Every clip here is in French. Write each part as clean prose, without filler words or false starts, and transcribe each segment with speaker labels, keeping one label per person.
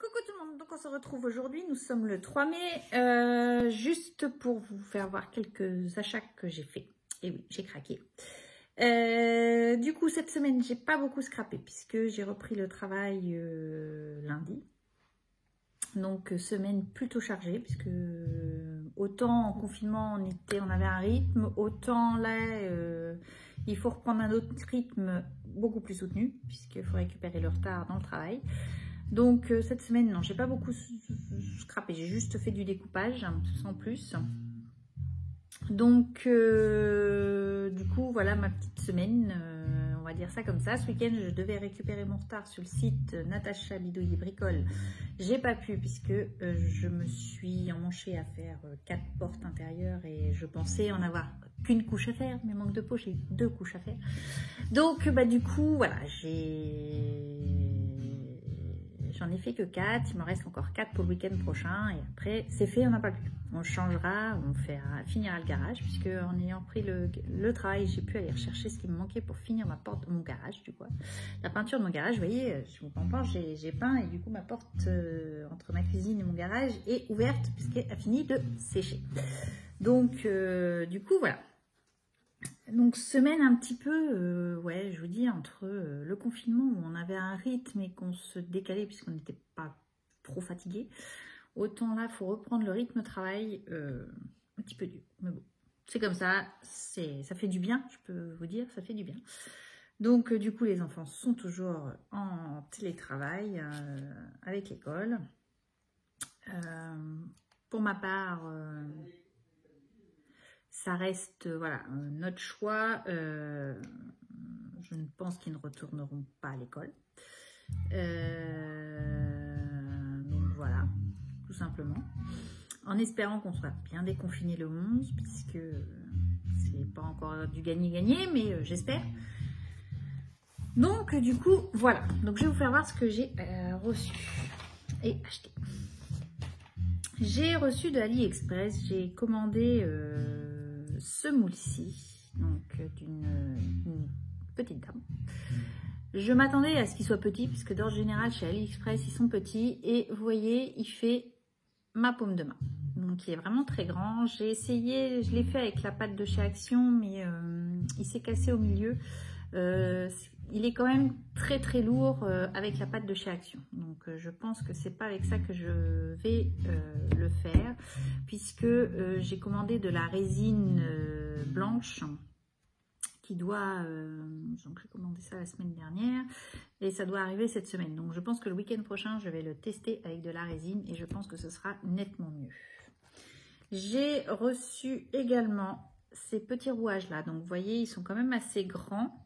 Speaker 1: Coucou tout le monde, donc on se retrouve aujourd'hui, nous sommes le 3 mai, juste pour vous faire voir quelques achats que j'ai fait. Et oui, j'ai craqué. Du coup, cette semaine, j'ai pas beaucoup scrappé puisque j'ai repris le travail lundi. Donc, semaine plutôt chargée puisque autant en confinement, on avait un rythme, autant là, il faut reprendre un autre rythme beaucoup plus soutenu puisqu'il faut récupérer le retard dans le travail. Donc cette semaine, non, j'ai pas beaucoup scrappé, j'ai juste fait du découpage, sans plus. Donc du coup, voilà ma petite semaine, on va dire ça comme ça. Ce week-end, je devais récupérer mon retard sur le site Natacha Bidouille Bricole. J'ai pas pu puisque je me suis emmanchée à faire 4 portes intérieures et je pensais en avoir qu'une couche à faire, mais manque de peau, j'ai 2 couches à faire. Donc bah du coup, voilà, j'en ai fait que 4, il me reste encore 4 pour le week-end prochain et après c'est fait, on n'a pas plus. On changera, finira le garage puisque en ayant pris le travail, j'ai pu aller rechercher ce qui me manquait pour finir ma porte, mon garage du coup. La peinture de mon garage, vous voyez, je vous comprends, j'ai peint et du coup ma porte entre ma cuisine et mon garage est ouverte puisqu'elle a fini de sécher. Donc du coup voilà. Donc semaine un petit peu, ouais, je vous dis, entre le confinement où on avait un rythme et qu'on se décalait puisqu'on n'était pas trop fatigué, autant là, il faut reprendre le rythme de travail un petit peu dur. Mais bon, c'est comme ça, ça fait du bien, je peux vous dire, ça fait du bien. Donc du coup, les enfants sont toujours en télétravail avec l'école. Pour ma part... ça reste voilà, notre choix. Je ne pense qu'ils ne retourneront pas à l'école. Donc voilà, tout simplement. En espérant qu'on soit bien déconfiné le 11, puisque c'est pas encore du gagné-gagné, mais j'espère. Donc du coup, voilà. Donc je vais vous faire voir ce que j'ai reçu et acheté. J'ai reçu de AliExpress, j'ai commandé... ce moule-ci, donc d'une petite dame. Je m'attendais à ce qu'il soit petit, puisque d'ordre général chez AliExpress, ils sont petits. Et vous voyez, il fait ma paume de main. Donc il est vraiment très grand. J'ai essayé, je l'ai fait avec la pâte de chez Action, mais il s'est cassé au milieu. Il est quand même très très lourd avec la pâte de chez Action. Donc je pense que c'est pas avec ça que je vais le faire, puisque j'ai commandé de la résine blanche qui doit... donc j'ai commandé ça la semaine dernière et ça doit arriver cette semaine. Donc je pense que le week-end prochain, je vais le tester avec de la résine et je pense que ce sera nettement mieux. J'ai reçu également ces petits rouages là. Donc vous voyez, ils sont quand même assez grands.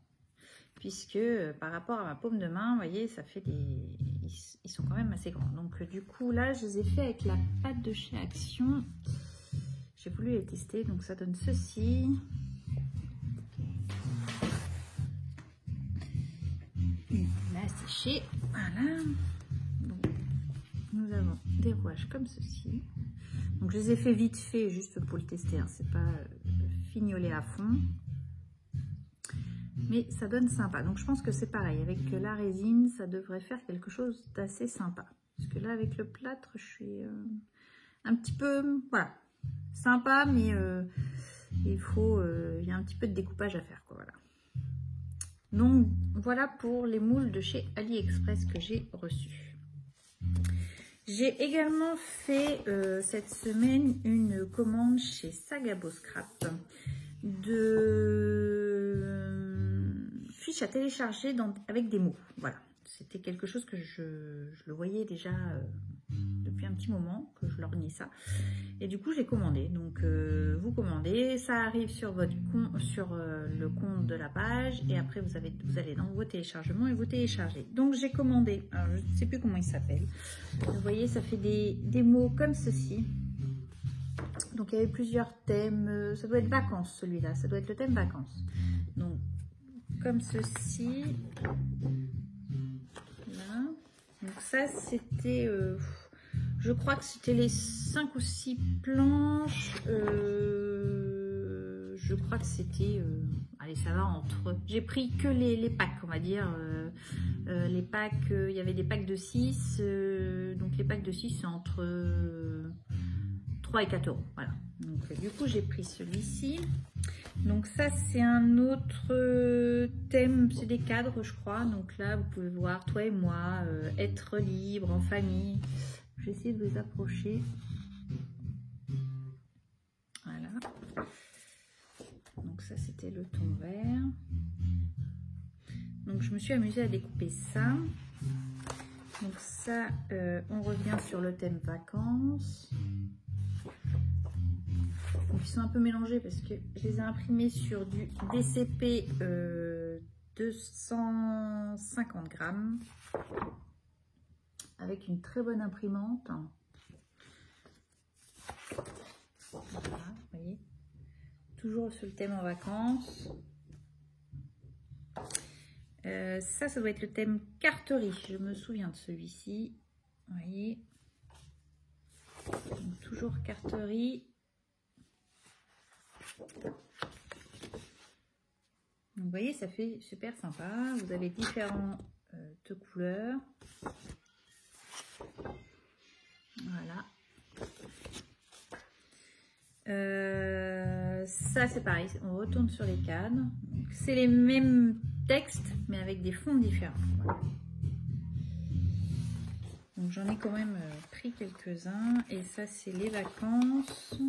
Speaker 1: Puisque par rapport à ma paume de main, vous voyez, ça fait ils sont quand même assez grands. Donc du coup, là, je les ai fait avec la pâte de chez Action. J'ai voulu les tester, donc ça donne ceci. Il a séché, voilà. Donc, nous avons des rouages comme ceci. Donc je les ai fait vite fait, juste pour le tester, hein. C'est pas fignolé à fond. Mais ça donne sympa. Donc je pense que c'est pareil. Avec la résine, ça devrait faire quelque chose d'assez sympa. Parce que là, avec le plâtre, je suis un petit peu... Voilà. Sympa, mais il y a un petit peu de découpage à faire, quoi. Voilà. Donc voilà pour les moules de chez AliExpress que j'ai reçus. J'ai également fait cette semaine une commande chez Sagabo Scrap de... fiche à télécharger avec des mots. Voilà, c'était quelque chose que je le voyais déjà depuis un petit moment que je lorgnais ça et du coup j'ai commandé. Donc vous commandez, ça arrive sur votre compte, sur le compte de la page et après vous allez dans vos téléchargements et vous téléchargez. Donc j'ai commandé, alors je ne sais plus comment il s'appelle, vous voyez, ça fait des mots comme ceci. Donc il y avait plusieurs thèmes, ça doit être vacances celui-là, ça doit être le thème vacances. Donc comme ceci. Là. Donc ça c'était, je crois que c'était les 5 ou 6 planches. Je crois que c'était, allez, ça va entre... J'ai pris que les packs, on va dire. Les packs, il y avait des packs de 6. Donc les packs de 6, c'est entre 3 et 4 euros. Voilà. Donc du coup, j'ai pris celui-ci. Donc ça, c'est un autre thème. C'est des cadres, je crois. Donc là, vous pouvez voir, toi et moi, être libre, en famille. Je vais essayer de vous approcher. Voilà. Donc ça, c'était le ton vert. Donc je me suis amusée à découper ça. Donc ça, on revient sur le thème vacances. Donc ils sont un peu mélangés parce que je les ai imprimés sur du DCP 250 grammes avec une très bonne imprimante. Voilà, vous voyez. Toujours sur le thème en vacances. Ça doit être le thème carterie. Je me souviens de celui-ci. Vous voyez. Donc, toujours carterie. Donc, vous voyez, ça fait super sympa. Vous avez différentes couleurs. Voilà. Ça, c'est pareil. On retourne sur les cadres. C'est les mêmes textes, mais avec des fonds différents. Voilà. Donc, j'en ai quand même pris quelques-uns. Et ça, c'est les vacances.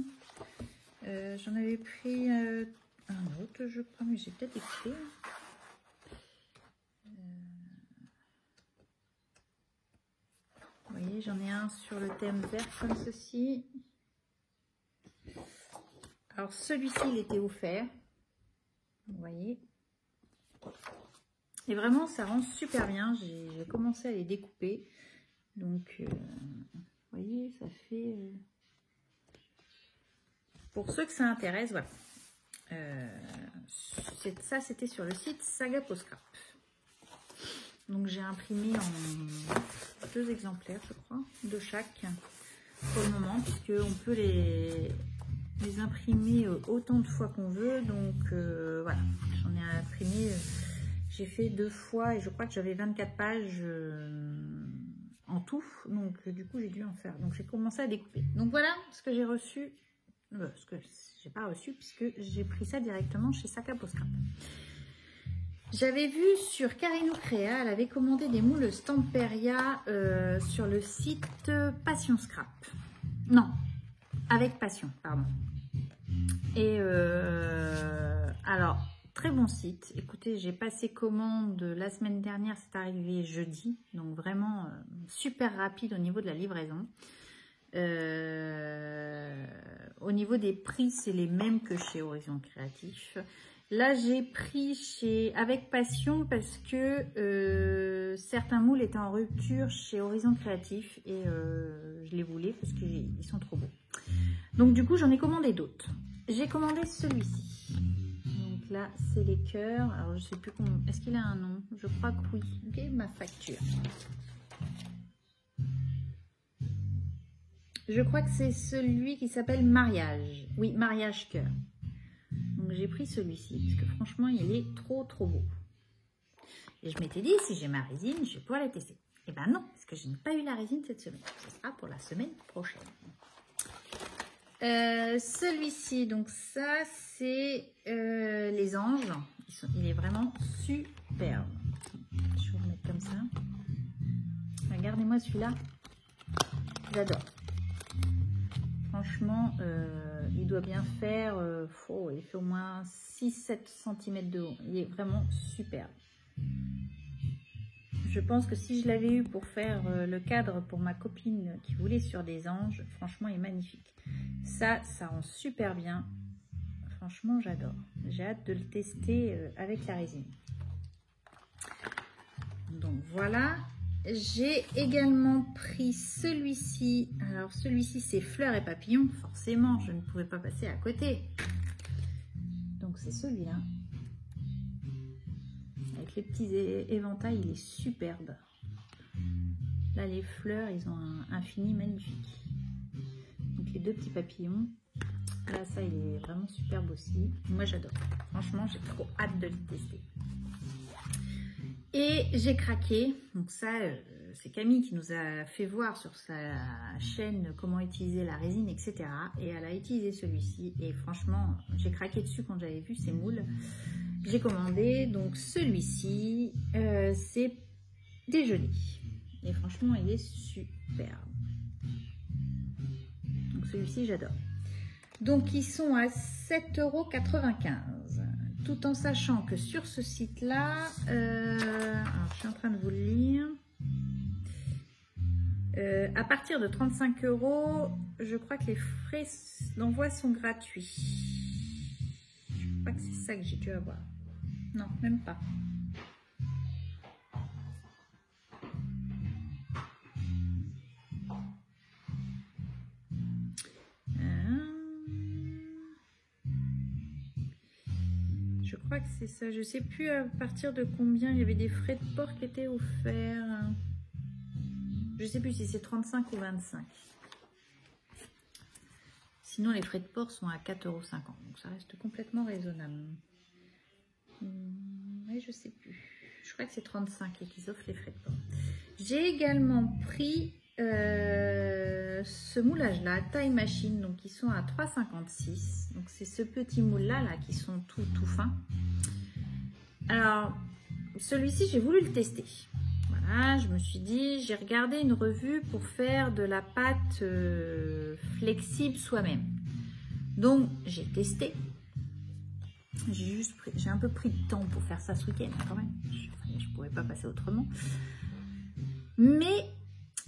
Speaker 1: J'en avais pris un autre, je crois, mais j'ai peut-être écouté. Vous voyez, j'en ai un sur le thème vert comme ceci. Alors, celui-ci, il était offert. Vous voyez. Et vraiment, ça rend super bien. J'ai commencé à les découper. Donc, vous voyez, ça fait... Pour ceux que ça intéresse, voilà. Ça, c'était sur le site Saga Post Scrap. Donc, j'ai imprimé en 2 exemplaires, je crois, de chaque pour le moment, puisqu'on peut les imprimer autant de fois qu'on veut. Donc, voilà, j'en ai imprimé, j'ai fait 2 fois et je crois que j'avais 24 pages en tout. Donc, du coup, j'ai dû en faire. Donc, j'ai commencé à découper. Donc, voilà ce que j'ai reçu. Ce que j'ai pas reçu puisque j'ai pris ça directement chez Saga Post Scrap. J'avais vu sur Carino Créa, elle avait commandé des moules Stamperia sur le site Passion Scrap. Non, avec Passion, pardon. Et alors, très bon site. Écoutez, j'ai passé commande la semaine dernière, c'est arrivé jeudi. Donc vraiment super rapide au niveau de la livraison. Au niveau des prix, c'est les mêmes que chez Horizon Créatif. Là, j'ai pris avec Passion parce que certains moules étaient en rupture chez Horizon Créatif et je les voulais parce qu'ils sont trop beaux. Donc, du coup, j'en ai commandé d'autres. J'ai commandé celui-ci. Donc là, c'est les cœurs. Alors, je sais plus comment... Est-ce qu'il a un nom? Je crois que oui. Ok, ma facture. Je crois que c'est celui qui s'appelle Mariage. Oui, Mariage Cœur. Donc j'ai pris celui-ci parce que franchement, il est trop beau. Et je m'étais dit, si j'ai ma résine, je vais pouvoir la tester. Et ben non, parce que je n'ai pas eu la résine cette semaine. Ce sera pour la semaine prochaine. Celui-ci, donc ça, c'est les anges. Il est vraiment superbe. Je vais vous remettre comme ça. Regardez-moi celui-là. J'adore. Franchement, il doit bien faire, il fait au moins 6-7 cm de haut. Il est vraiment superbe. Je pense que si je l'avais eu pour faire le cadre pour ma copine qui voulait sur des anges, franchement, il est magnifique. Ça rend super bien. Franchement, j'adore. J'ai hâte de le tester avec la résine. Donc voilà. J'ai également pris celui-ci. Alors celui-ci, c'est fleurs et papillons. Forcément, je ne pouvais pas passer à côté. Donc c'est celui-là. Avec les petits éventails, il est superbe. Là, les fleurs, ils ont un fini magnifique. Donc les 2 petits papillons. Là, ça, il est vraiment superbe aussi. Moi, j'adore. Franchement, j'ai trop hâte de le tester. Et j'ai craqué. Donc ça, c'est Camille qui nous a fait voir sur sa chaîne comment utiliser la résine, etc. Et elle a utilisé celui-ci. Et franchement, j'ai craqué dessus quand j'avais vu ces moules. J'ai commandé donc celui-ci. C'est déjeuner. Et franchement, il est superbe. Donc celui-ci, j'adore. Donc, ils sont à 7,95 €. Tout en sachant que sur ce site-là, alors je suis en train de vous le lire, à partir de 35 €, je crois que les frais d'envoi sont gratuits. Je crois que c'est ça que j'ai dû avoir. Non, même pas. Je crois que c'est ça. Je sais plus à partir de combien il y avait des frais de port qui étaient offerts. Je sais plus si c'est 35 ou 25. Sinon, les frais de port sont à 4,50 €. Donc, ça reste complètement raisonnable. Mais je sais plus. Je crois que c'est 35 et qu'ils offrent les frais de port. J'ai également pris ce moulage-là, Time Machine. Donc, ils sont à 3,56 €. Donc, c'est ce petit moule-là là, qui sont tout fins. Alors, celui-ci, j'ai voulu le tester. Voilà, je me suis dit, j'ai regardé une revue pour faire de la pâte flexible soi-même. Donc, j'ai testé. J'ai un peu pris de temps pour faire ça ce week-end quand même. Je ne pouvais pas passer autrement. Mais,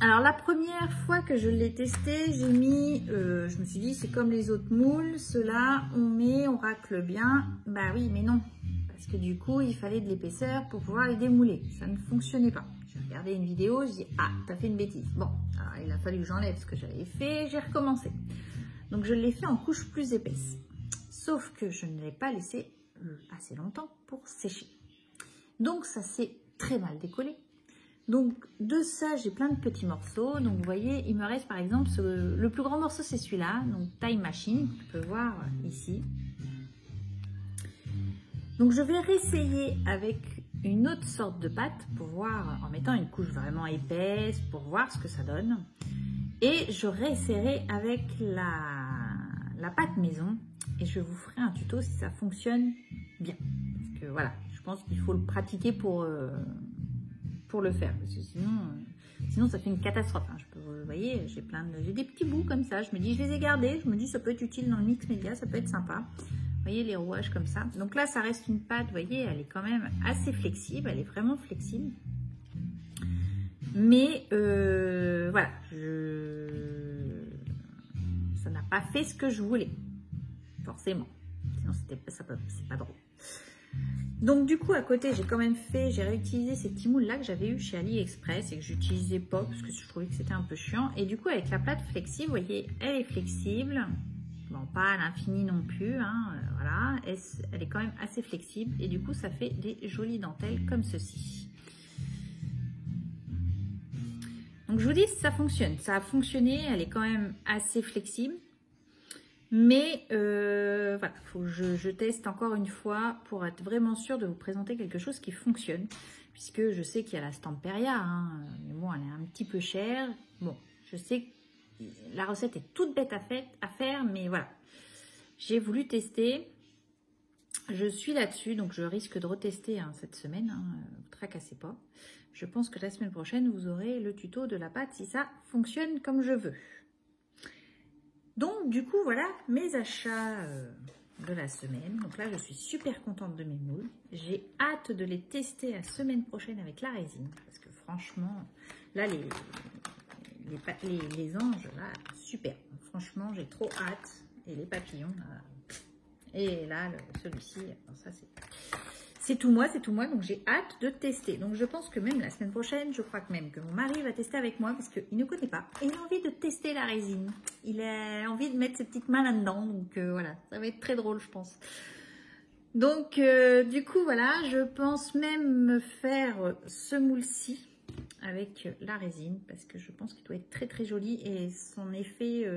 Speaker 1: alors la première fois que je l'ai testé, j'ai mis, je me suis dit, c'est comme les autres moules, ceux-là, on racle bien. Bah oui, mais non. Parce que du coup, il fallait de l'épaisseur pour pouvoir les démouler. Ça ne fonctionnait pas. J'ai regardé une vidéo, je dis, ah, t'as fait une bêtise. Bon, alors il a fallu que j'enlève ce que j'avais fait, j'ai recommencé. Donc je l'ai fait en couche plus épaisse. Sauf que je ne l'ai pas laissé assez longtemps pour sécher. Donc ça s'est très mal décollé. Donc de ça, j'ai plein de petits morceaux. Donc vous voyez, il me reste par exemple, le plus grand morceau c'est celui-là, donc Time Machine, tu peux voir ici. Donc je vais réessayer avec une autre sorte de pâte pour voir, en mettant une couche vraiment épaisse, pour voir ce que ça donne. Et je réessayerai avec la pâte maison et je vous ferai un tuto si ça fonctionne bien. Parce que voilà, je pense qu'il faut le pratiquer pour le faire, parce que sinon ça fait une catastrophe. Hein. Vous voyez, j'ai des petits bouts comme ça. Je me dis, je les ai gardés. Je me dis, ça peut être utile dans le mix média, ça peut être sympa. Vous voyez les rouages comme ça. Donc là, ça reste une pâte, vous voyez, elle est quand même assez flexible. Elle est vraiment flexible. Mais voilà, ça n'a pas fait ce que je voulais, forcément. Sinon, c'est pas drôle. Donc du coup, à côté, j'ai réutilisé ces petits moules là que j'avais eu chez AliExpress et que j'utilisais pas parce que je trouvais que c'était un peu chiant. Et du coup, avec la pâte flexible, vous voyez, elle est flexible. Bon, pas à l'infini non plus, hein, voilà. Elle est quand même assez flexible et du coup, ça fait des jolies dentelles comme ceci. Donc je vous dis, ça fonctionne. Ça a fonctionné, elle est quand même assez flexible. Mais voilà, il faut que je teste encore une fois pour être vraiment sûre de vous présenter quelque chose qui fonctionne. Puisque je sais qu'il y a la Stamperia, hein, mais bon, elle est un petit peu chère. Bon, je sais que la recette est toute bête à faire, mais voilà. J'ai voulu tester. Je suis là-dessus, donc je risque de retester hein, cette semaine. Hein, vous tracassez pas. Je pense que la semaine prochaine, vous aurez le tuto de la pâte si ça fonctionne comme je veux. Donc, du coup, voilà mes achats de la semaine. Donc là, je suis super contente de mes moules. J'ai hâte de les tester la semaine prochaine avec la résine. Parce que franchement, là, les anges, là, super. Franchement, j'ai trop hâte. Et les papillons, là. Et là, celui-ci, ça c'est tout moi, donc j'ai hâte de tester. Donc je pense que même la semaine prochaine, je crois que même que mon mari va tester avec moi parce qu'il ne connaît pas. Et il a envie de tester la résine. Il a envie de mettre ses petites mains là-dedans. Donc voilà, ça va être très drôle, je pense. Donc du coup, voilà, je pense même me faire ce moule-ci avec la résine parce que je pense qu'il doit être très très joli et son effet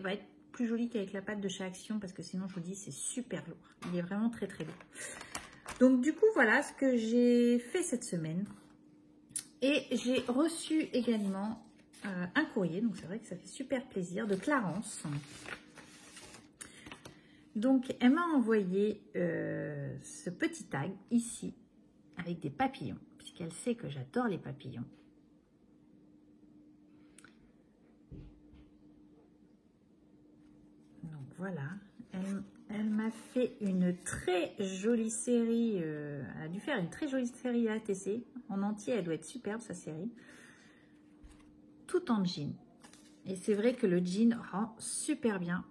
Speaker 1: va être plus joli qu'avec la pâte de chez Action, parce que sinon, je vous dis, c'est super lourd. Il est vraiment très, très lourd. Donc, du coup, voilà ce que j'ai fait cette semaine. Et j'ai reçu également un courrier, donc c'est vrai que ça fait super plaisir, de Clarence. Donc, elle m'a envoyé ce petit tag ici, avec des papillons, puisqu'elle sait que j'adore les papillons. Donc, voilà. Elle m'a fait une très jolie série, elle a dû faire une très jolie série ATC. En entier, elle doit être superbe, sa série. Tout en jean. Et c'est vrai que le jean rend super bien.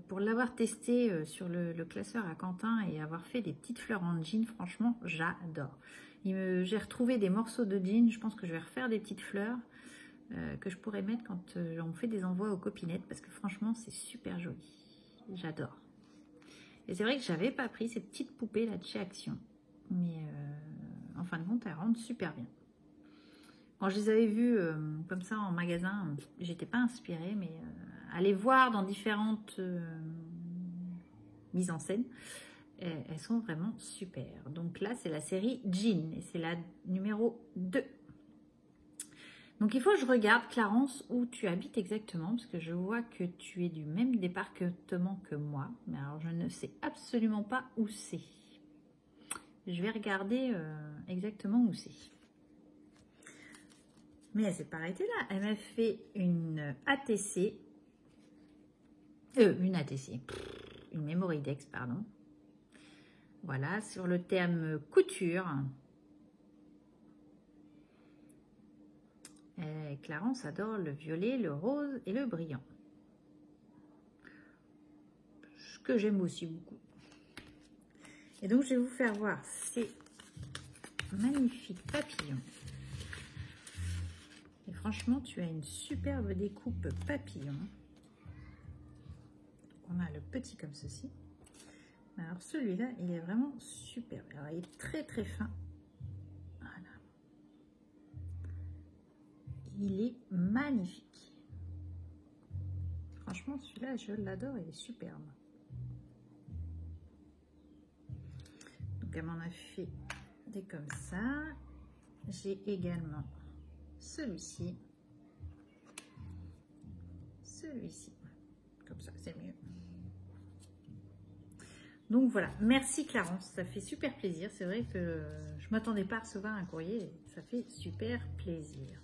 Speaker 1: Pour l'avoir testé sur le classeur à Quentin et avoir fait des petites fleurs en jean, franchement, j'adore. J'ai retrouvé des morceaux de jean, je pense que je vais refaire des petites fleurs que je pourrais mettre quand on fait des envois aux copinettes, parce que franchement, c'est super joli. J'adore. Et c'est vrai que j'avais pas pris ces petites poupées là de chez Action, mais en fin de compte, elles rendent super bien. Quand je les avais vues comme ça en magasin, j'étais pas inspirée, mais aller voir dans différentes mises en scène, elles sont vraiment super. Donc là, c'est la série Jean et c'est la numéro 2. Donc il faut que je regarde, Clarence, où tu habites exactement, parce que je vois que tu es du même département que moi, mais alors je ne sais absolument pas où c'est. Je vais regarder exactement où c'est. Mais elle s'est pas arrêtée là, elle m'a fait une ATC, une Memory Dex, pardon. Voilà, sur le thème couture. Clarence adore le violet, le rose et le brillant. Ce que j'aime aussi beaucoup. Et donc, je vais vous faire voir ces magnifiques papillons. Et franchement, tu as une superbe découpe papillon. On a le petit comme ceci. Alors, celui-là, il est vraiment superbe. Alors, il est très, très fin. Voilà. Il est magnifique. Franchement, celui-là, je l'adore, il est superbe. Donc, elle m'en a fait des comme ça. J'ai également celui-ci. Celui-ci. Comme ça, c'est mieux. Donc voilà, merci Clarence, ça fait super plaisir. C'est vrai que je ne m'attendais pas à recevoir un courrier, ça fait super plaisir.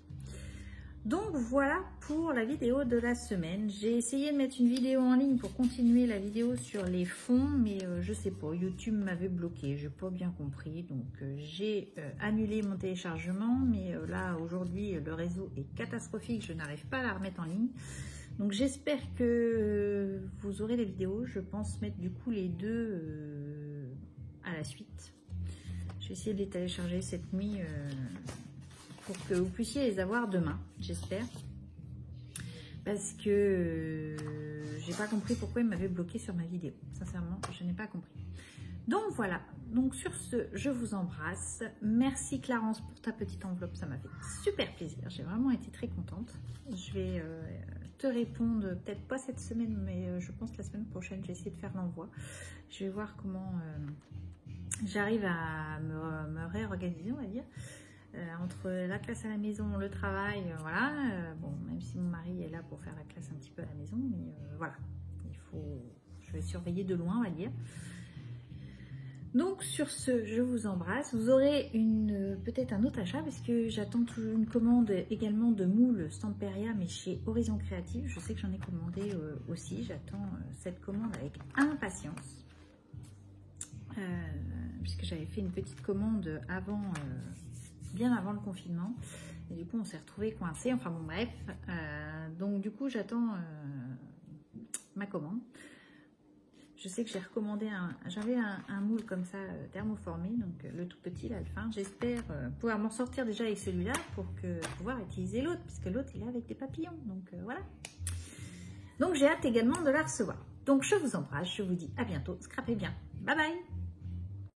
Speaker 1: Donc voilà pour la vidéo de la semaine. J'ai essayé de mettre une vidéo en ligne pour continuer la vidéo sur les fonds, mais je sais pas, YouTube m'avait bloqué, j'ai pas bien compris. Donc j'ai annulé mon téléchargement, mais là aujourd'hui le réseau est catastrophique, je n'arrive pas à la remettre en ligne. Donc j'espère que vous aurez les vidéos. Je pense mettre du coup les deux à la suite. Je vais essayer de les télécharger cette nuit pour que vous puissiez les avoir demain, j'espère. Parce que j'ai pas compris pourquoi il m'avait bloqué sur ma vidéo. Sincèrement, je n'ai pas compris. Donc voilà, donc sur ce, je vous embrasse. Merci Clarence pour ta petite enveloppe, ça m'a fait super plaisir. J'ai vraiment été très contente. Je vais te répondre, peut-être pas cette semaine, mais je pense la semaine prochaine, j'ai essayé de faire l'envoi. Je vais voir comment j'arrive à me réorganiser, on va dire. Entre la classe à la maison, le travail, voilà. Bon, même si mon mari est là pour faire la classe un petit peu à la maison, mais voilà. Je vais surveiller de loin, on va dire. Donc sur ce, je vous embrasse. Vous aurez peut-être un autre achat parce que j'attends une commande également de moules Stamperia, mais chez Horizon Créative. Je sais que j'en ai commandé aussi. J'attends cette commande avec impatience. Puisque j'avais fait une petite commande bien avant le confinement. Et du coup, on s'est retrouvés coincés. Enfin bon, bref. Donc du coup, j'attends ma commande. Je sais que j'ai recommandé j'avais un moule comme ça thermoformé, donc le tout petit là, le fin. J'espère pouvoir m'en sortir déjà avec celui-là pour pouvoir utiliser l'autre, puisque l'autre il est avec des papillons. Donc voilà. Donc j'ai hâte également de la recevoir. Donc je vous embrasse, je vous dis à bientôt. Scrapez bien. Bye bye.